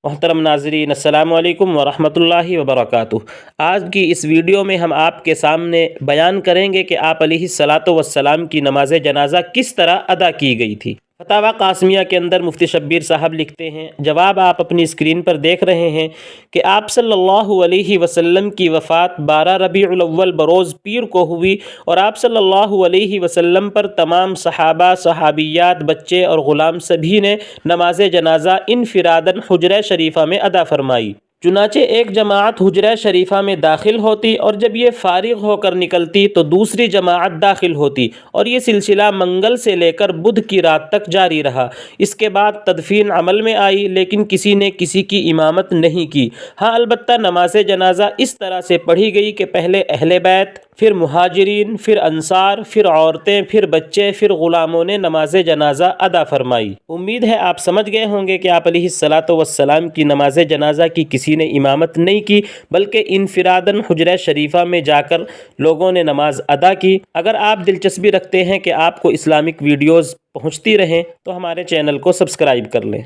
محترم ناظرین، السلام علیکم ورحمۃ اللہ وبرکاتہ۔ آج کی اس ویڈیو میں ہم آپ کے سامنے بیان کریں گے کہ آپ علیہ الصلاۃ والسلام کی نماز جنازہ کس طرح ادا کی گئی تھی۔ فتاوی قاسمیہ کے اندر مفتی شبیر صاحب لکھتے ہیں، جواب آپ اپنی اسکرین پر دیکھ رہے ہیں کہ آپ صلی اللہ علیہ وسلم کی وفات 12 ربیع الاول بروز پیر کو ہوئی، اور آپ صلی اللہ علیہ وسلم پر تمام صحابہ، صحابیات، بچے اور غلام سبھی نے نماز جنازہ انفراداً حجرہ شریفہ میں ادا فرمائی۔ چنانچہ ایک جماعت حجرہ شریفہ میں داخل ہوتی، اور جب یہ فارغ ہو کر نکلتی تو دوسری جماعت داخل ہوتی، اور یہ سلسلہ منگل سے لے کر بدھ کی رات تک جاری رہا۔ اس کے بعد تدفین عمل میں آئی، لیکن کسی نے کسی کی امامت نہیں کی۔ ہاں، البتہ نماز جنازہ اس طرح سے پڑھی گئی کہ پہلے اہل بیت، پھر مہاجرین، پھر انصار، پھر عورتیں، پھر بچے، پھر غلاموں نے نماز جنازہ ادا فرمائی۔ امید ہے آپ سمجھ گئے ہوں گے کہ آپ علیہ الصلاۃ والسلام کی نماز جنازہ کی کسی نے امامت نہیں کی، بلکہ انفراداً حجرہ شریفہ میں جا کر لوگوں نے نماز ادا کی۔ اگر آپ دلچسپی رکھتے ہیں کہ آپ کو اسلامک ویڈیوز پہنچتی رہیں تو ہمارے چینل کو سبسکرائب کر لیں۔